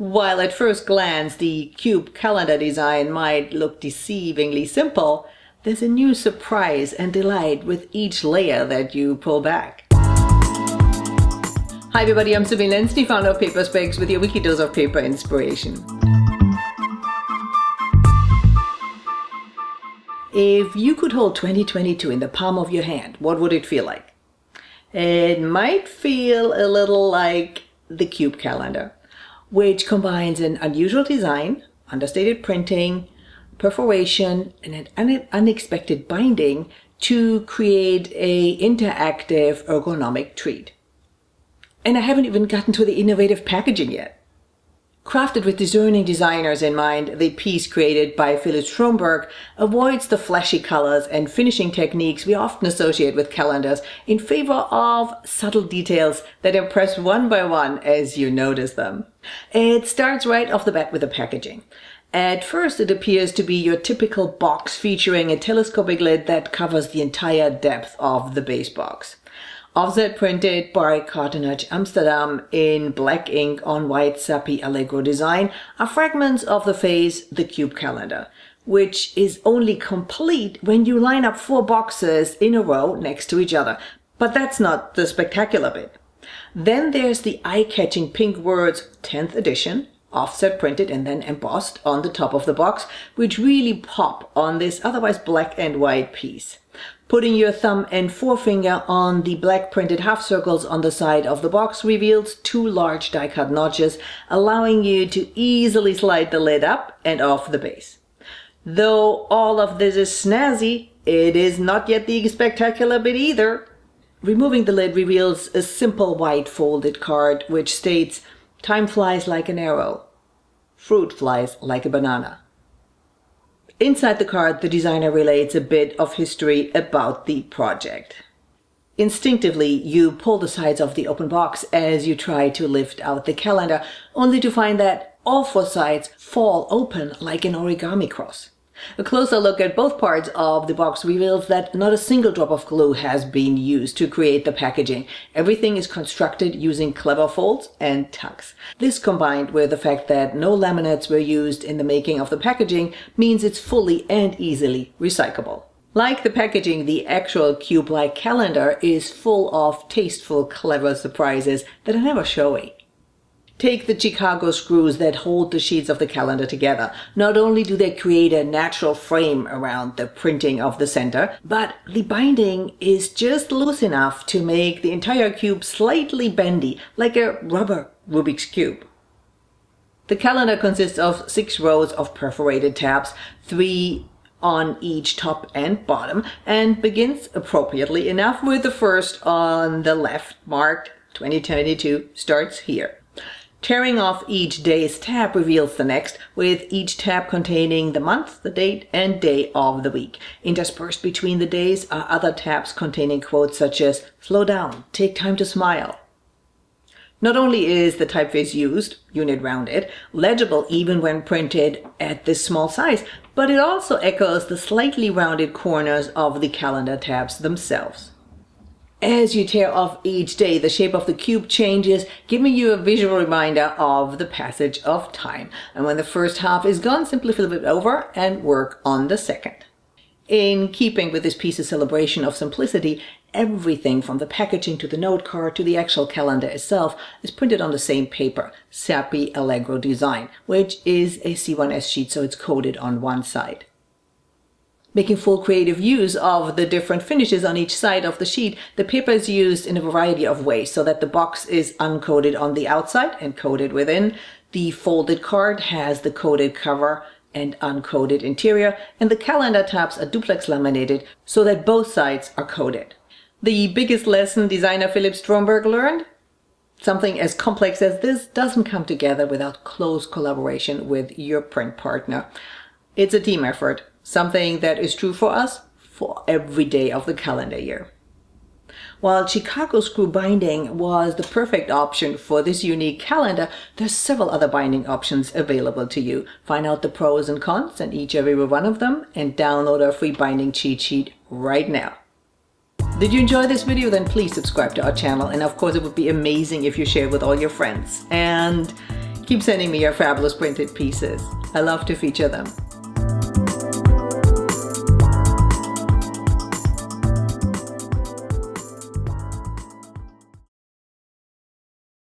While at first glance the cube calendar design might look deceivingly simple, there's a new surprise and delight with each layer that you pull back. Hi everybody, I'm Sabine Lenz, the founder of Paper Specs, with your weekly dose of paper inspiration. If you could hold 2022 in the palm of your hand, what would it feel like? It might feel a little like the cube calendar, which combines an unusual design, understated printing, perforation, and an unexpected binding to create an interactive ergonomic treat. And I haven't even gotten to the innovative packaging yet. Crafted with discerning designers in mind, the piece created by Philipp Stromberg avoids the flashy colors and finishing techniques we often associate with calendars in favor of subtle details that impress one by one as you notice them. It starts right off the bat with the packaging. At first, it appears to be your typical box featuring a telescopic lid that covers the entire depth of the base box. Offset printed by Cartonage Amsterdam in black ink on white Sappi Allegro design are fragments of the face, the cube calendar, which is only complete when you line up 4 boxes in a row next to each other. But that's not the spectacular bit. Then there's the eye-catching pink words 10th edition, offset printed and then embossed on the top of the box, which really pop on this otherwise black and white piece. Putting your thumb and forefinger on the black printed half circles on the side of the box reveals 2 large die-cut notches, allowing you to easily slide the lid up and off the base. Though all of this is snazzy, it is not yet the spectacular bit either. Removing the lid reveals a simple white folded card which states, "Time flies like an arrow. Fruit flies like a banana." Inside the card, the designer relates a bit of history about the project. Instinctively, you pull the sides of the open box as you try to lift out the calendar, only to find that all 4 sides fall open like an origami cross. A closer look at both parts of the box reveals that not a single drop of glue has been used to create the packaging. Everything is constructed using clever folds and tucks. This, combined with the fact that no laminates were used in the making of the packaging, means it's fully and easily recyclable. Like the packaging, the actual cube-like calendar is full of tasteful, clever surprises that are never showy. Take the Chicago screws that hold the sheets of the calendar together. Not only do they create a natural frame around the printing of the center, but the binding is just loose enough to make the entire cube slightly bendy, like a rubber Rubik's Cube. The calendar consists of 6 rows of perforated tabs, 3 on each top and bottom, and begins, appropriately enough, with the first on the left, marked 2022 starts here. Tearing off each day's tab reveals the next, with each tab containing the month, the date, and day of the week. Interspersed between the days are other tabs containing quotes such as, "Slow down, take time to smile." Not only is the typeface used, unit rounded, legible even when printed at this small size, but it also echoes the slightly rounded corners of the calendar tabs themselves. As you tear off each day, the shape of the cube changes, giving you a visual reminder of the passage of time. And when the first half is gone, simply flip it over and work on the second. In keeping with this piece's celebration of simplicity, everything from the packaging to the note card to the actual calendar itself is printed on the same paper, Sappi Allegro design, which is a C1S sheet, so it's coated on one side. Making full creative use of the different finishes on each side of the sheet, the paper is used in a variety of ways so that the box is uncoated on the outside and coated within. The folded card has the coated cover and uncoated interior, and the calendar tabs are duplex laminated so that both sides are coated. The biggest lesson designer Philipp Stromberg learned? Something as complex as this doesn't come together without close collaboration with your print partner. It's a team effort. Something that is true for us for every day of the calendar year. While Chicago screw binding was the perfect option for this unique calendar, there's several other binding options available to you. Find out the pros and cons and each every one of them and download our free binding cheat sheet right now. Did you enjoy this video? Then please subscribe to our channel, and of course it would be amazing if you share with all your friends. And Keep sending me your fabulous printed pieces. I love to feature them.